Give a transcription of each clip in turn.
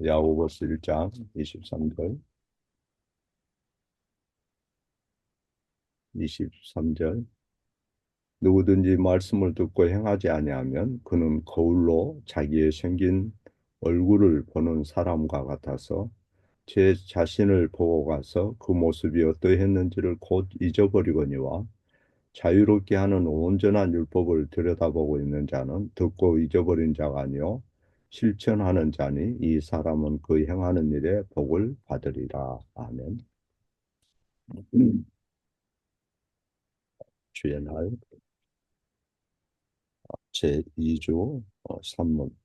야고보서 1장 23절, 23절. 누구든지 말씀을 듣고 행하지 아니하면 그는 거울로 자기의 생긴 얼굴을 보는 사람과 같아서 제 자신을 보고 가서 그 모습이 어떠했는지를 곧 잊어버리거니와 자유롭게 하는 온전한 율법을 들여다보고 있는 자는 듣고 잊어버린 자가 아니요 실천하는 자니 이 사람은 그 행하는 일에 복을 받으리라. 아멘. 주의 날 제2주 산문.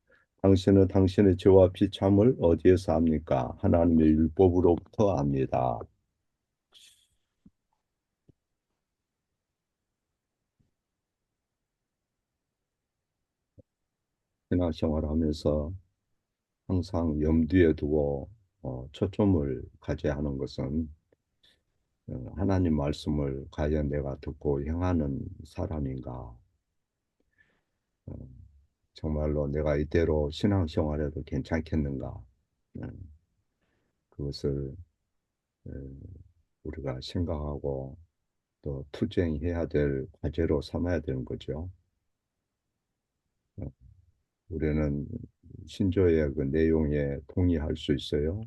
당신은 당신의 죄와 비참을 어디에서 압니까? 하나님의 율법으로부터 압니다. 신앙생활을 하면서 항상 염두에 두고 초점을 가져야 하는 것은 하나님 말씀을 과연 내가 듣고 행하는 사람인가? 어, 정말로 내가 이대로 신앙생활해도 괜찮겠는가? 어, 그것을 어, 우리가 생각하고 또 투쟁해야 될 과제로 삼아야 되는 거죠. 어, 우리는 신조의 그 내용에 동의할 수 있어요.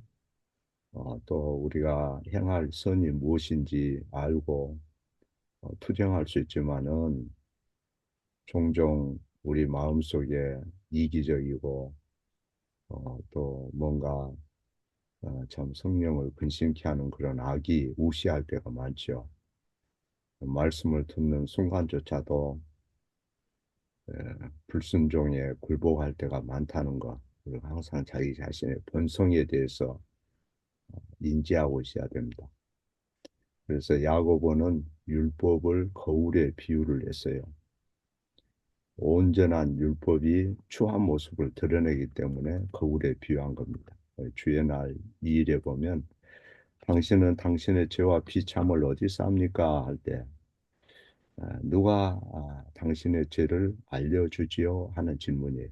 또 우리가 행할 선이 무엇인지 알고 투쟁할 수 있지만은 종종 우리 마음속에 이기적이고 또 뭔가 참 성령을 근심케 하는 그런 악이 우시할 때가 많죠. 말씀을 듣는 순간조차도 에, 불순종에 굴복할 때가 많다는 것. 그리고 항상 자기 자신의 본성에 대해서 인지하고 있어야 됩니다. 그래서 야고보는 율법을 거울에 비유를 했어요. 온전한 율법이 추한 모습을 드러내기 때문에 거울에 비유한 겁니다. 주의 날 2일에 보면 당신은 당신의 죄와 비참을 어디서 합니까? 할 때 누가 당신의 죄를 알려주지요? 하는 질문이에요.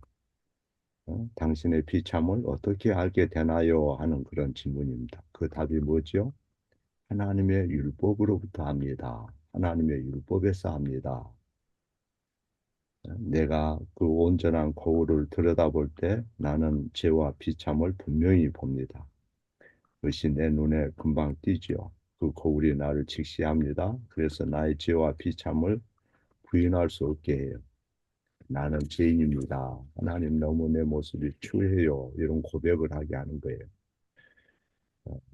당신의 비참을 어떻게 알게 되나요? 하는 그런 질문입니다. 그 답이 뭐죠? 하나님의 율법으로부터 합니다. 하나님의 율법에서 합니다. 내가 그 온전한 거울을 들여다볼 때 나는 죄와 비참을 분명히 봅니다. 그것이 내 눈에 금방 띄지요. 그 거울이 나를 직시합니다. 그래서 나의 죄와 비참을 부인할 수 없게 해요. 나는 죄인입니다. 하나님 너무 내 모습이 추해요. 이런 고백을 하게 하는 거예요.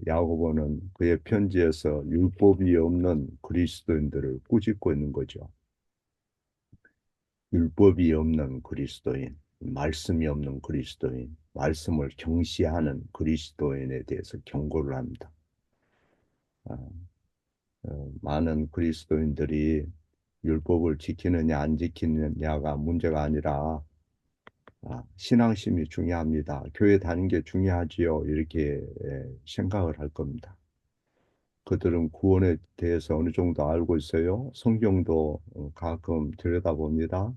야고보는 그의 편지에서 율법이 없는 그리스도인들을 꾸짖고 있는 거죠. 율법이 없는 그리스도인, 말씀이 없는 그리스도인, 말씀을 경시하는 그리스도인에 대해서 경고를 합니다. 아, 많은 그리스도인들이 율법을 지키느냐 안 지키느냐가 문제가 아니라 신앙심이 중요합니다. 교회 다니는 게 중요하지요. 이렇게 생각을 할 겁니다. 그들은 구원에 대해서 어느 정도 알고 있어요. 성경도 가끔 들여다봅니다.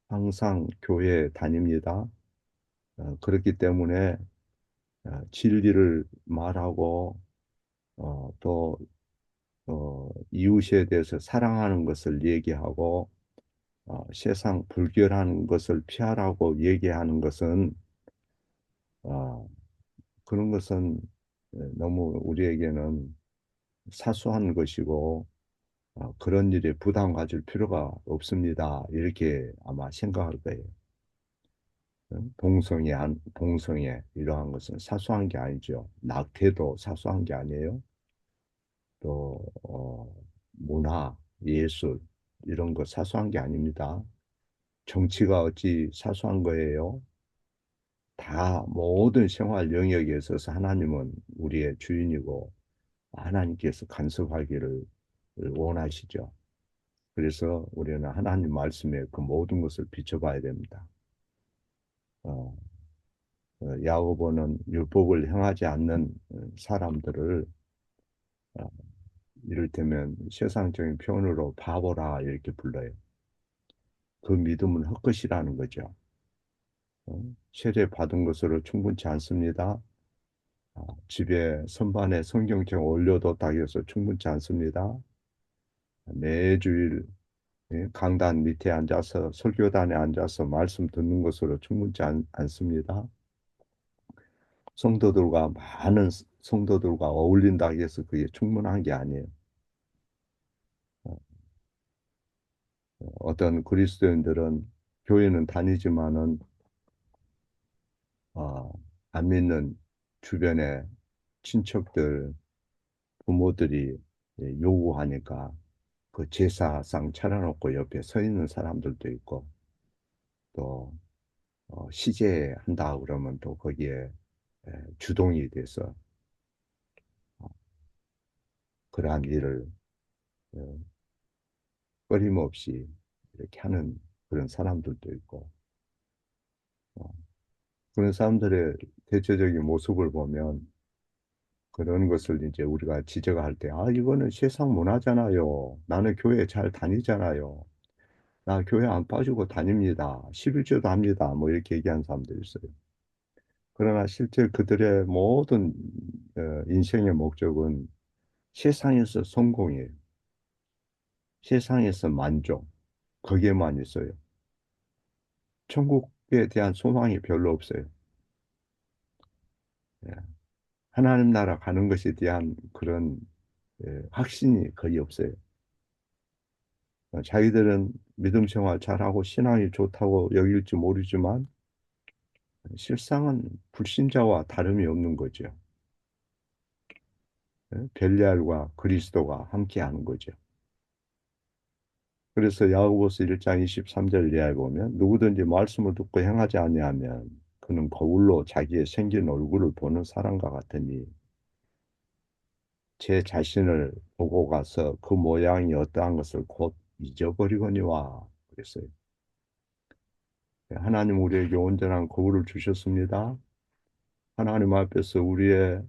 항상 교회에 다닙니다. 그렇기 때문에 진리를 말하고 또 이웃에 대해서 사랑하는 것을 얘기하고 세상 불결한 것을 피하라고 얘기하는 것은 어, 그런 것은 너무 우리에게는 사소한 것이고 그런 일에 부담 가질 필요가 없습니다. 이렇게 아마 생각할 거예요. 동성애 이러한 것은 사소한 게 아니죠. 낙태도 사소한 게 아니에요. 또 문화, 예술 이런 거 사소한 게 아닙니다. 정치가 어찌 사소한 거예요? 다 모든 생활 영역에 있어서 하나님은 우리의 주인이고 하나님께서 간섭하기를 원하시죠. 그래서 우리는 하나님 말씀에 그 모든 것을 비춰봐야 됩니다. 어, 야고보는 율법을 행하지 않는 사람들을 어, 이를테면 세상적인 표현으로 바보라 이렇게 불러요. 그 믿음은 헛것이라는 거죠. 세례 받은 것으로 충분치 않습니다. 집에 선반에 성경책 올려뒀다 해서 충분치 않습니다. 매주일 강단 밑에 앉아서 설교단에 앉아서 말씀 듣는 것으로 충분치 않습니다. 성도들과 많은 성도들과 어울린다 해서 그게 충분한 게 아니에요. 어떤 그리스도인들은 교회는 다니지만은 어, 안 믿는 주변에 친척들, 부모들이 요구하니까 그 제사상 차려놓고 옆에 서 있는 사람들도 있고 또 시제한다 그러면 또 거기에 주동이 돼서 어, 그러한 일을 어, 끊임없이 이렇게 하는 그런 사람들도 있고 어, 그런 사람들의 대체적인 모습을 보면 그런 것을 이제 우리가 지적할 때, 이거는 세상 문화잖아요. 나는 교회 잘 다니잖아요. 나 교회 안 빠지고 다닙니다. 11조도 합니다. 뭐 이렇게 얘기하는 사람들이 있어요. 그러나 실제 그들의 모든 인생의 목적은 세상에서 성공이에요. 세상에서 만족. 거기에만 있어요. 천국에 대한 소망이 별로 없어요. 예. 하나님 나라 가는 것에 대한 그런 확신이 거의 없어요. 자기들은 믿음 생활 잘하고 신앙이 좋다고 여길지 모르지만 실상은 불신자와 다름이 없는 거죠. 벨리알과 그리스도가 함께하는 거죠. 그래서 야고보서 1장 23절 이하에 보면 누구든지 말씀을 듣고 행하지 아니하면 그는 거울로 자기의 생긴 얼굴을 보는 사람과 같으니 제 자신을 보고 가서 그 모양이 어떠한 것을 곧 잊어버리거니와 그랬어요. 하나님 우리에게 온전한 거울을 주셨습니다. 하나님 앞에서 우리의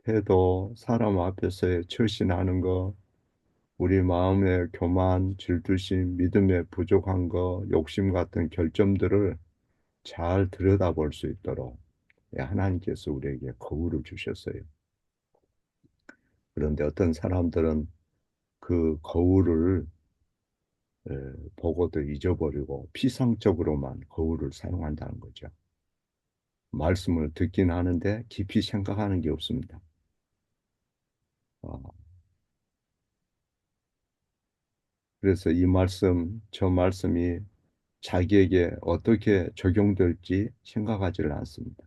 태도, 사람 앞에서의 처신하는 것, 우리 마음의 교만, 질투심, 믿음의 부족한 것, 욕심 같은 결점들을 잘 들여다볼 수 있도록 하나님께서 우리에게 거울을 주셨어요. 그런데 어떤 사람들은 그 거울을 보고도 잊어버리고 피상적으로만 거울을 사용한다는 거죠. 말씀을 듣긴 하는데 깊이 생각하는 게 없습니다. 어, 그래서 이 말씀, 저 말씀이 자기에게 어떻게 적용될지 생각하지를 않습니다.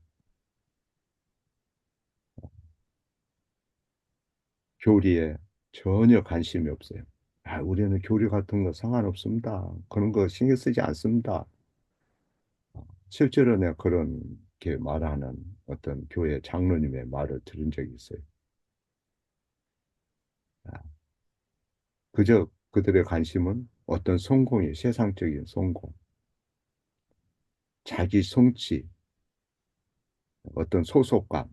교리에 전혀 관심이 없어요. 우리는 교리 같은 거 상관없습니다. 그런 거 신경 쓰지 않습니다. 실제로 내가 그렇게 말하는 어떤 교회 장로님의 말을 들은 적이 있어요. 아, 그저 그들의 관심은 어떤 성공이 세상적인 성공, 자기 성취, 어떤 소속감,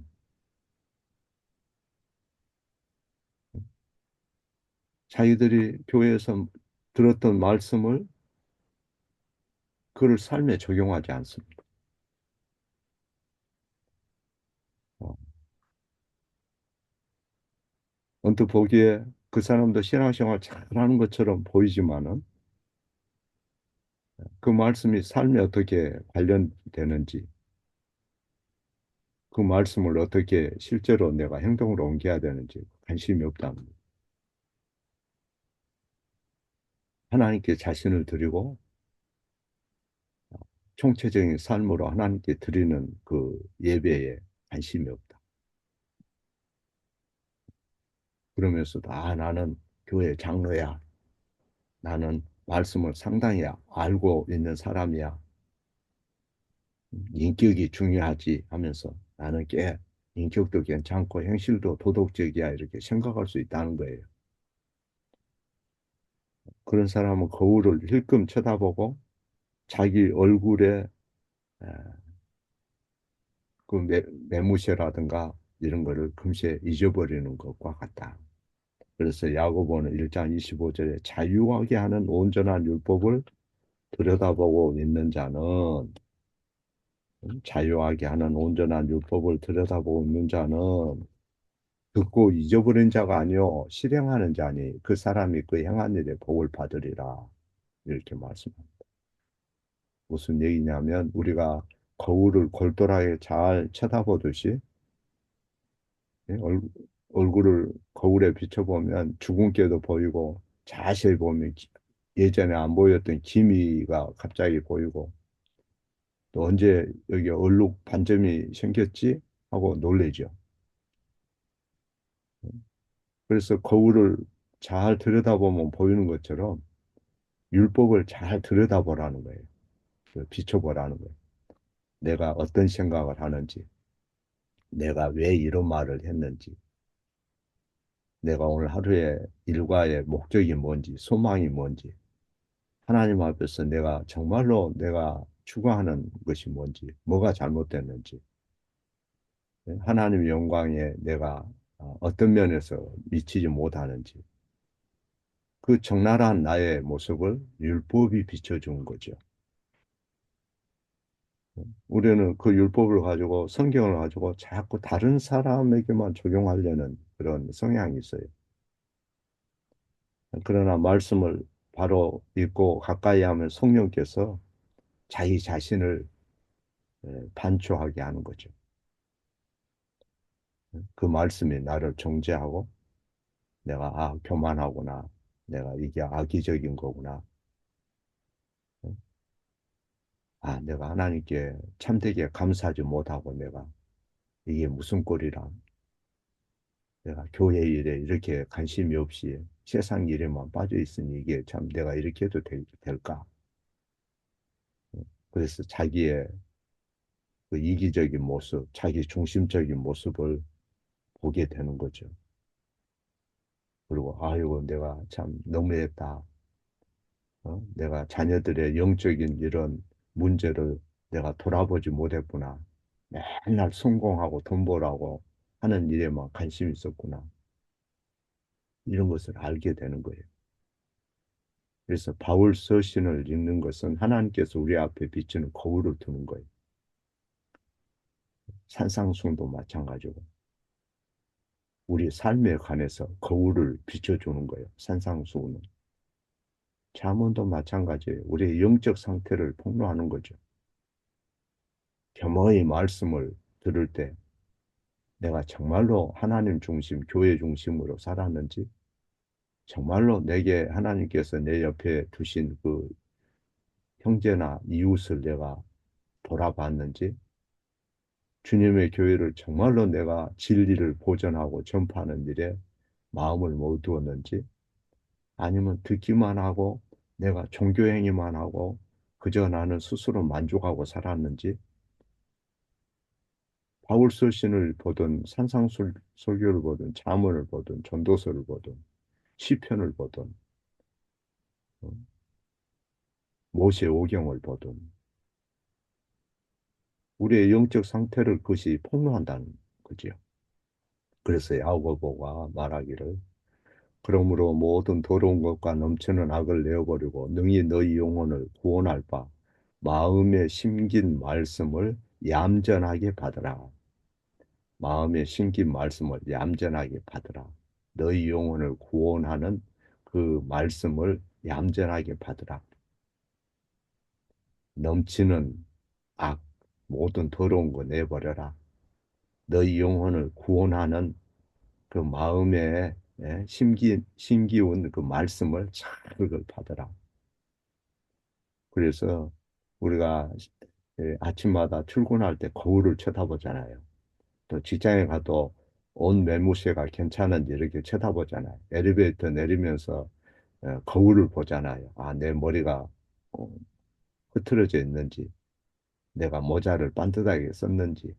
자기들이 교회에서 들었던 말씀을 그를 삶에 적용하지 않습니다. 어, 언뜻 보기에 그 사람도 신앙생활 잘하는 것처럼 보이지만은 그 말씀이 삶에 어떻게 관련되는지, 그 말씀을 어떻게 실제로 내가 행동으로 옮겨야 되는지 관심이 없답니다. 하나님께 자신을 드리고 총체적인 삶으로 하나님께 드리는 그 예배에 관심이 없다. 그러면서도 나는 교회 장로야. 나는 말씀을 상당히 알고 있는 사람이야. 인격이 중요하지 하면서 나는 꽤 인격도 괜찮고 행실도 도덕적이야 이렇게 생각할 수 있다는 거예요. 그런 사람은 거울을 힐끔 쳐다보고 자기 얼굴에 에, 그 매무새라든가 이런 거를 금세 잊어버리는 것과 같다. 그래서 야고보는 1장 25절에 자유하게 하는 온전한 율법을 들여다보고 있는 자는 자유하게 하는 온전한 율법을 들여다보고 있는 자는 듣고 잊어버린 자가 아니요 실행하는 자니 그 사람이 그 행한 일에 복을 받으리라. 이렇게 말씀합니다. 무슨 얘기냐면 우리가 거울을 골똘하게 잘 쳐다보듯이 예, 얼굴을 거울에 비춰보면 주근깨도 보이고 자세히 보면 예전에 안 보였던 기미가 갑자기 보이고 또 언제 여기 얼룩 반점이 생겼지 하고 놀래죠. 그래서 거울을 잘 들여다보면 보이는 것처럼 율법을 잘 들여다보라는 거예요. 비춰보라는 거예요. 내가 어떤 생각을 하는지, 내가 왜 이런 말을 했는지, 내가 오늘 하루의 일과의 목적이 뭔지, 소망이 뭔지, 하나님 앞에서 내가 정말로 내가 추구하는 것이 뭔지, 뭐가 잘못됐는지, 하나님 영광에 내가 어떤 면에서 미치지 못하는지, 그 적나라한 나의 모습을 율법이 비춰준 거죠. 우리는 그 율법을 가지고 성경을 가지고 자꾸 다른 사람에게만 적용하려는 그런 성향이 있어요. 그러나 말씀을 바로 읽고 가까이 하면 성령께서 자기 자신을 반추하게 하는 거죠. 그 말씀이 나를 정죄하고 내가 교만하구나. 내가 이게 악의적인 거구나. 내가 하나님께 참되게 감사하지 못하고 내가 이게 무슨 꼴이라. 내가 교회 일에 이렇게 관심이 없이 세상 일에만 빠져 있으니 이게 참 내가 이렇게 해도 될까? 그래서 자기의 그 이기적인 모습, 자기 중심적인 모습을 보게 되는 거죠. 그리고 아이고 내가 참 너무했다. 내가 자녀들의 영적인 이런 문제를 내가 돌아보지 못했구나. 맨날 성공하고 돈 벌라고 하는 일에만 관심이 있었구나. 이런 것을 알게 되는 거예요. 그래서 바울 서신을 읽는 것은 하나님께서 우리 앞에 비치는 거울을 두는 거예요. 산상수훈도 마찬가지고 우리 삶에 관해서 거울을 비춰주는 거예요. 산상수훈은. 잠언도 마찬가지예요. 우리의 영적 상태를 폭로하는 거죠. 겸허히 말씀을 들을 때 내가 정말로 하나님 중심, 교회 중심으로 살았는지, 정말로 내게 하나님께서 내 옆에 두신 그 형제나 이웃을 내가 돌아봤는지, 주님의 교회를 정말로 내가 진리를 보전하고 전파하는 일에 마음을 못 두었는지, 아니면 듣기만 하고 내가 종교행위만 하고 그저 나는 스스로 만족하고 살았는지, 바울 서신을 보든 산상설교를 보든 잠언을 보든 전도서를 보든 시편을 보든 어, 모세 오경을 보든 우리의 영적 상태를 그것이 폭로한다는 거지요. 그래서 야고보가 말하기를 그러므로 모든 더러운 것과 넘치는 악을 내어버리고 능히 너희 영혼을 구원할 바 마음에 심긴 말씀을 얌전하게 받으라. 마음에 심긴 말씀을 얌전하게 받으라. 너희 영혼을 구원하는 그 말씀을 얌전하게 받으라. 넘치는 악, 모든 더러운 거 내버려라. 너희 영혼을 구원하는 그 마음에 심기운 그 말씀을 잘 그걸 받으라. 그래서 우리가 아침마다 출근할 때 거울을 쳐다보잖아요. 또 직장에 가도 옷 매무새가 괜찮은지 이렇게 쳐다보잖아요. 엘리베이터 내리면서 거울을 보잖아요. 내 머리가 어, 흐트러져 있는지, 내가 모자를 반듯하게 썼는지,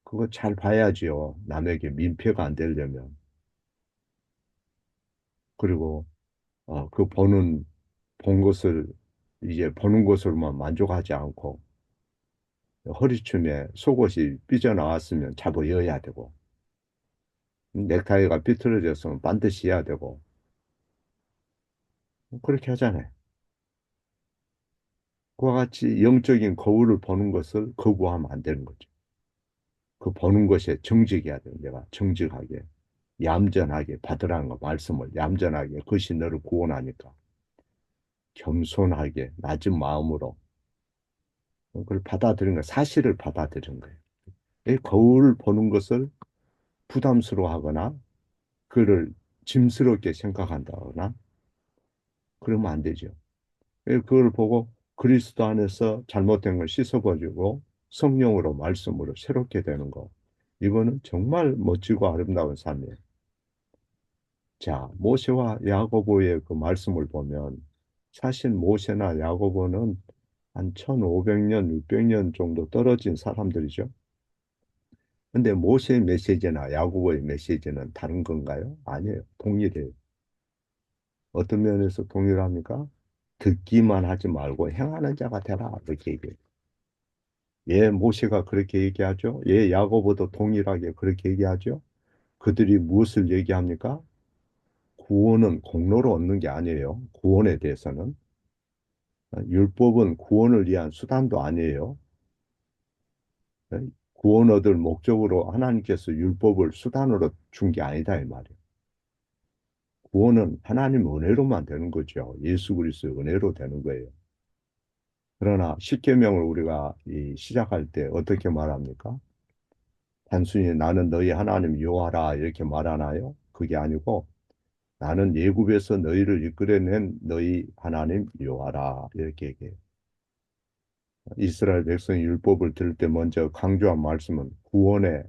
그거 잘 봐야지요. 남에게 민폐가 안 되려면. 그리고 본 것을 이제 보는 것으로만 만족하지 않고 허리춤에 속옷이 삐져나왔으면 잡아 여야 되고 넥타이가 삐뚤어졌으면 반드시 해야 되고 그렇게 하잖아요. 그와 같이 영적인 거울을 보는 것을 거부하면 안 되는 거죠. 그 보는 것에 정직해야 돼요. 내가 정직하게, 얌전하게 받으라는 거, 말씀을 얌전하게, 그것이 너를 구원하니까. 겸손하게, 낮은 마음으로 그걸 받아들인 거예요. 사실을 받아들인 거예요. 이 거울 보는 것을 부담스러워하거나, 그를 짐스럽게 생각한다거나, 그러면 안 되죠. 그걸 보고 그리스도 안에서 잘못된 걸 씻어버리고 성령으로 말씀으로 새롭게 되는 거. 이거는 정말 멋지고 아름다운 삶이에요. 자, 모세와 야고보의 그 말씀을 보면 사실 모세나 야고보는 한 1500년, 600년 정도 떨어진 사람들이죠. 근데 모세의 메시지나 야고보의 메시지는 다른 건가요? 아니에요. 동일해요. 어떤 면에서 동일합니까? 듣기만 하지 말고 행하는 자가 되라. 이렇게 얘기해요. 예, 모세가 그렇게 얘기하죠. 예, 야고보도 동일하게 그렇게 얘기하죠. 그들이 무엇을 얘기합니까? 구원은 공로로 얻는 게 아니에요. 구원에 대해서는. 율법은 구원을 위한 수단도 아니에요. 예? 구원 얻을 목적으로 하나님께서 율법을 수단으로 준 게 아니다 이 말이에요. 구원은 하나님 은혜로만 되는 거죠. 예수 그리스도의 은혜로 되는 거예요. 그러나 십계명을 우리가 시작할 때 어떻게 말합니까? 단순히 나는 너희 하나님 여호와라 이렇게 말하나요? 그게 아니고 나는 애굽에서 너희를 이끌어낸 너희 하나님 여호와라 이렇게 얘기해요. 이스라엘 백성이 율법을 들을 때 먼저 강조한 말씀은 구원의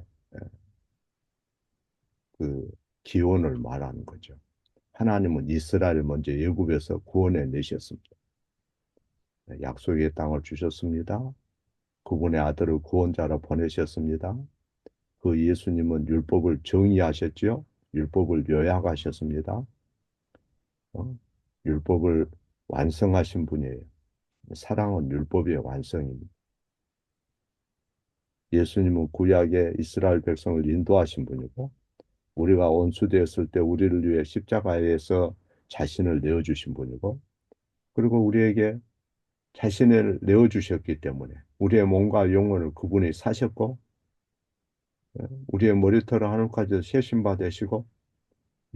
그 기원을 말하는 거죠. 하나님은 이스라엘을 먼저 애굽에서 구원해 내셨습니다. 약속의 땅을 주셨습니다. 그분의 아들을 구원자로 보내셨습니다. 그 예수님은 율법을 정의하셨지요. 율법을 요약하셨습니다. 어? 율법을 완성하신 분이에요. 사랑은 율법의 완성입니다. 예수님은 구약의 이스라엘 백성을 인도하신 분이고 우리가 원수되었을 때 우리를 위해 십자가에서 자신을 내어주신 분이고 그리고 우리에게 자신을 내어주셨기 때문에 우리의 몸과 영혼을 그분이 사셨고 우리의 머리털을 하늘까지 세신바 되시고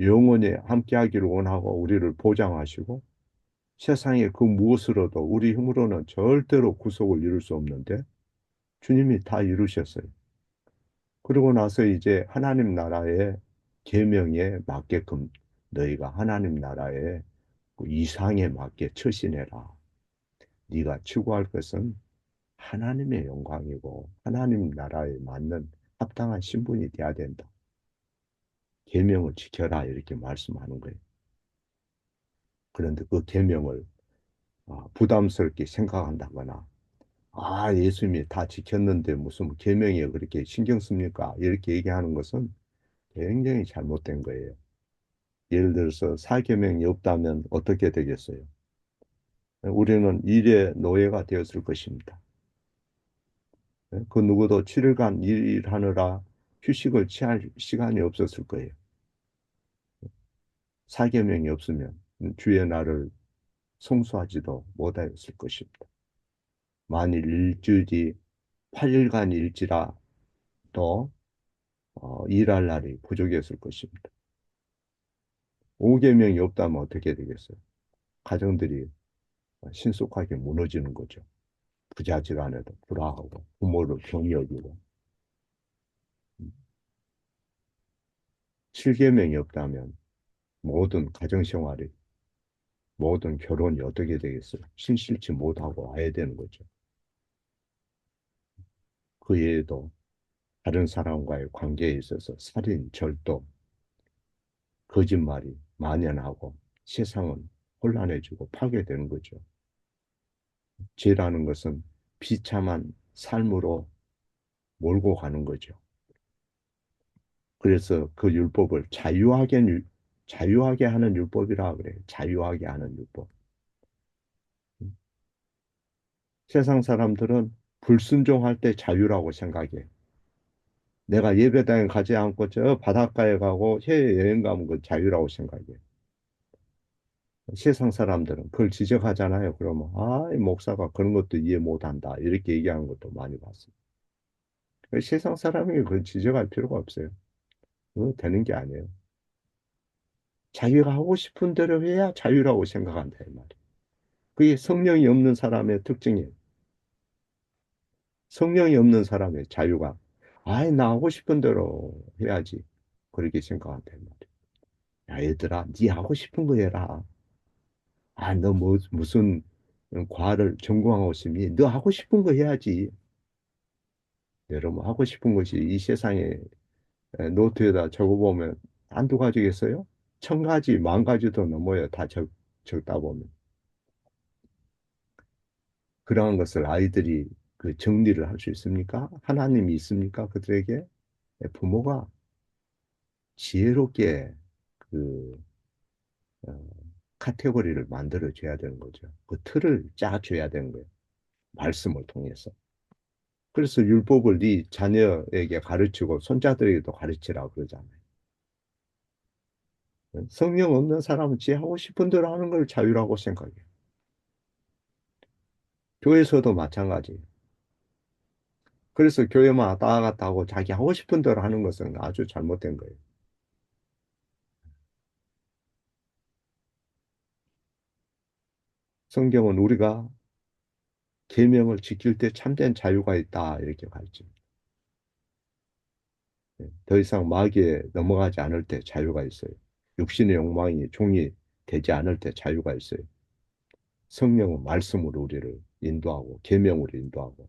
영원히 함께하기를 원하고 우리를 보장하시고 세상에 그 무엇으로도 우리 힘으로는 절대로 구속을 이룰 수 없는데 주님이 다 이루셨어요. 그러고 나서 이제 하나님 나라의 계명에 맞게끔 너희가 하나님 나라의 그 이상에 맞게 처신해라. 네가 추구할 것은 하나님의 영광이고 하나님 나라에 맞는 합당한 신분이 돼야 된다. 계명을 지켜라 이렇게 말씀하는 거예요. 그런데 그 계명을 부담스럽게 생각한다거나 예수님이 다 지켰는데 무슨 계명에 그렇게 신경 씁니까? 이렇게 얘기하는 것은 굉장히 잘못된 거예요. 예를 들어서 사계명이 없다면 어떻게 되겠어요? 우리는 일의 노예가 되었을 것입니다. 그 누구도 7일간 일하느라 휴식을 취할 시간이 없었을 거예요. 사계명이 없으면 주의 날을 성수하지도 못하였을 것입니다. 만일 일주일이 8일간일지라도 일할 날이 부족했을 것입니다. 5계명이 없다면 어떻게 되겠어요? 가정들이 신속하게 무너지는 거죠. 부자지간에도 불화하고 부모를 경히 여기고 7계명이 없다면 모든 가정생활이 모든 결혼이 어떻게 되겠어요? 신실치 못하고 와야 되는 거죠. 그 외에도 다른 사람과의 관계에 있어서 살인, 절도, 거짓말이 만연하고 세상은 혼란해지고 파괴되는 거죠. 죄라는 것은 비참한 삶으로 몰고 가는 거죠. 그래서 그 율법을 자유하게 하는 율법이라 그래요. 자유하게 하는 율법. 세상 사람들은 불순종할 때 자유라고 생각해. 내가 예배당에 가지 않고 저 바닷가에 가고 해외여행 가면 그 자유라고 생각해. 세상 사람들은 그걸 지적하잖아요. 그러면, 아, 이 목사가 그런 것도 이해 못한다. 이렇게 얘기하는 것도 많이 봤어요. 세상 사람이 그걸 지적할 필요가 없어요. 그거 되는 게 아니에요. 자기가 하고 싶은 대로 해야 자유라고 생각한다, 이 말이에요. 그게 성령이 없는 사람의 특징이에요. 성령이 없는 사람의 자유가, 아이, 나 하고 싶은 대로 해야지. 그렇게 생각한다, 이 말이에요. 야, 얘들아, 네 하고 싶은 거 해라. 아, 너 뭐, 무슨 과를 전공하고 싶니? 너 하고 싶은 거 해야지. 여러분, 하고 싶은 것이 이 세상에 노트에다 적어보면 한두 가지겠어요? 천 가지, 만 가지도 넘어요. 다 적다 보면. 그러한 것을 아이들이 그 정리를 할 수 있습니까? 하나님이 있습니까? 그들에게? 부모가 지혜롭게 그 어, 카테고리를 만들어 줘야 되는 거죠. 그 틀을 짜줘야 되는 거예요. 말씀을 통해서. 그래서 율법을 네 자녀에게 가르치고 손자들에게도 가르치라고 그러잖아요. 성령 없는 사람은 지 하고 싶은 대로 하는 걸 자유라고 생각해요. 교회에서도 마찬가지예요. 그래서 교회만 왔다 갔다 하고 자기 하고 싶은 대로 하는 것은 아주 잘못된 거예요. 성경은 우리가 계명을 지킬 때 참된 자유가 있다 이렇게 가르칩니다. 더 이상 마귀에 넘어가지 않을 때 자유가 있어요. 육신의 욕망이 종이 되지 않을 때 자유가 있어요. 성령은 말씀으로 우리를 인도하고 계명으로 인도하고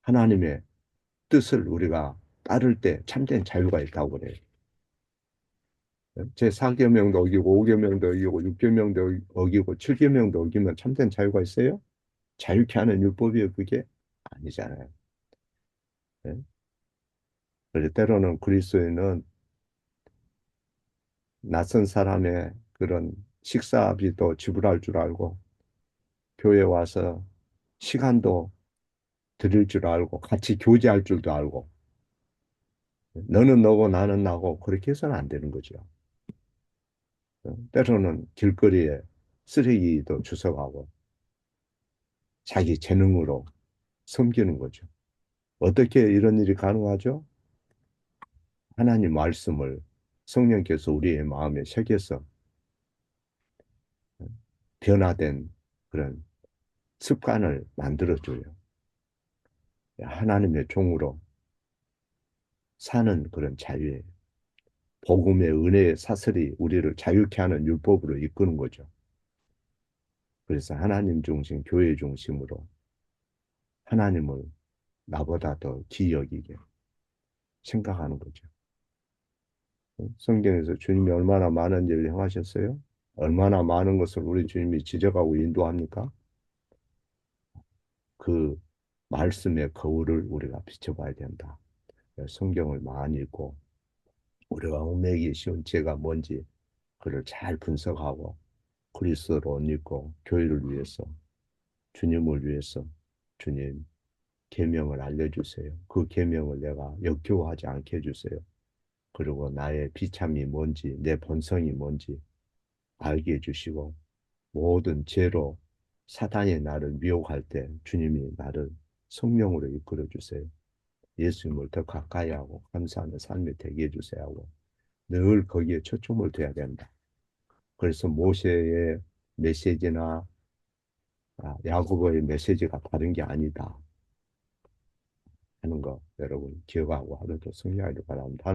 하나님의 뜻을 우리가 따를 때 참된 자유가 있다고 그래요. 제 4계명도 어기고 5계명도 어기고 6계명도 어기고 7계명도 어기면 참된 자유가 있어요? 자유케 하는 율법이에요, 그게? 아니잖아요. 예? 그래서 때로는 그리스도인은 낯선 사람의 그런 식사비도 지불할 줄 알고 교회 와서 시간도 드릴 줄 알고 같이 교제할 줄도 알고 너는 너고 나는 나고 그렇게 해서는 안 되는 거죠. 때로는 길거리에 쓰레기도 주워가고 자기 재능으로 섬기는 거죠. 어떻게 이런 일이 가능하죠? 하나님 말씀을 성령께서 우리의 마음에 새겨서 변화된 그런 습관을 만들어줘요. 하나님의 종으로 사는 그런 자유예요. 복음의 은혜의 사슬이 우리를 자유케 하는 율법으로 이끄는 거죠. 그래서 하나님 중심, 교회 중심으로 하나님을 나보다 더 귀히 여기게 생각하는 거죠. 성경에서 주님이 얼마나 많은 일을 행하셨어요? 얼마나 많은 것을 우리 주님이 지적하고 인도합니까? 그 말씀의 거울을 우리가 비춰봐야 된다. 성경을 많이 읽고 우리가 얽매이기 쉬운 죄가 뭔지 그를 잘 분석하고 그리스도로 옷 입고 교회를 위해서 주님을 위해서 주님 계명을 알려주세요. 그 계명을 내가 역겨워하지 않게 해주세요. 그리고 나의 비참이 뭔지 내 본성이 뭔지 알게 해주시고 모든 죄로 사단이 나를 미혹할 때 주님이 나를 성령으로 이끌어 주세요. 예수님을 더 가까이 하고 감사하는 삶이 되게 해주세요 하고 늘 거기에 초점을 둬야 된다. 그래서 모세의 메시지나 야고보의 메시지가 다른 게 아니다 하는 거 여러분 기억하고 하루도 승리하기를 바랍니다.